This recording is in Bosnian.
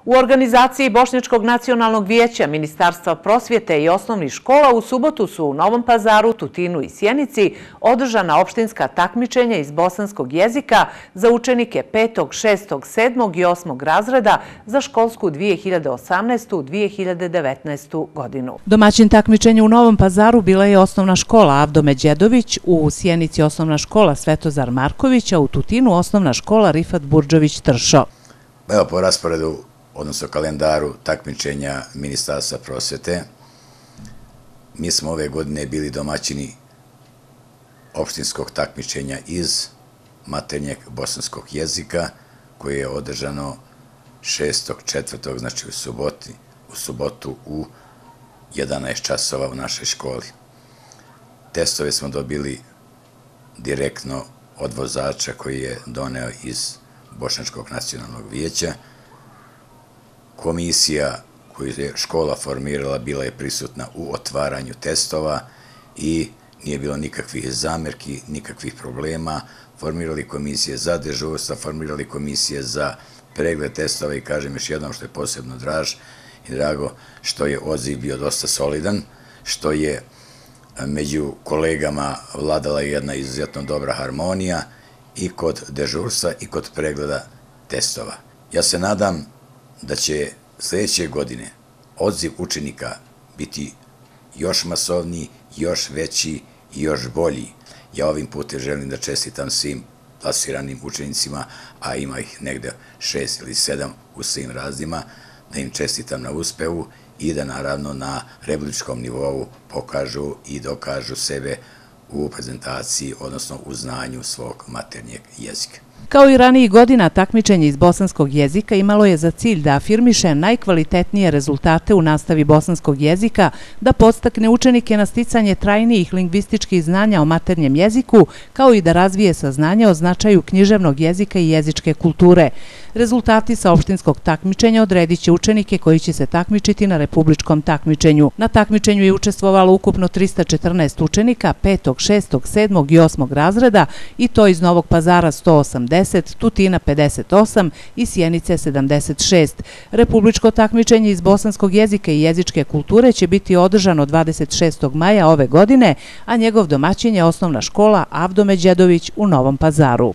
U organizaciji Bošnjačkog nacionalnog vijeća, Ministarstva prosvjete i osnovnih škola u subotu su u Novom Pazaru, Tutinu i Sjenici održana opštinska takmičenja iz bosanskog jezika za učenike 5., 6., 7. i 8. razreda za školsku 2018-2019. godinu. Domaćin takmičenja u Novom Pazaru bila je osnovna škola Avdo Međedović, u Sjenici osnovna škola Svetozar Marković, a u Tutinu osnovna škola Rifat Burdžović-Tršo. Evo, po rasporedu, odnosno kalendaru takmičenja Ministarstva prosvjete, mi smo ove godine bili domaćini opštinskog takmičenja iz maternjeg bosanskog jezika, koje je održano 6.4., znači u subotu u 11 časova u našoj školi. Testove smo dobili direktno od vozača koji je doneo iz Bošnjačkog nacionalnog vijeća. Komisija koju je škola formirala bila je prisutna u otvaranju testova i nije bilo nikakvih zamerki, nikakvih problema. Formirali komisije za dežurstva, formirali komisije za pregled testova i kažem još jednom što je posebno drago, što je odziv bio dosta solidan, što je među kolegama vladala jedna izuzetno dobra harmonija i kod dežurstva i kod pregleda testova. Ja se nadam da će sljedeće godine odziv učenika biti još masovniji, još veći i još bolji. Ja ovim putem želim da čestitam svim plasiranim učenicima, a ima ih negde 6 ili 7 u svim razdima, da im čestitam na uspehu i da naravno na republičkom nivou pokažu i dokažu sebe u prezentaciji, odnosno u znanju svog maternjeg jezika. Kao i ranijih godina, takmičenje iz bosanskog jezika imalo je za cilj da afirmiše najkvalitetnije rezultate u nastavi bosanskog jezika, da podstakne učenike na sticanje trajnijih lingvističkih znanja o maternjem jeziku, kao i da razvije saznanje o značaju književnog jezika i jezičke kulture. Rezultati sa opštinskog takmičenja odredit će učenike koji će se takmičiti na republičkom takmičenju. Na takmičenju je učestvovalo ukupno 314 učenika 5., 6., 7. i 8. razreda i to iz Novog Pazara 180, Tutina 58 i Sjenice 76. Republičko takmičenje iz bosanskog jezika i jezičke kulture će biti održano 26. maja ove godine, a njegov domaćin je osnovna škola Avdo Međedović u Novom Pazaru.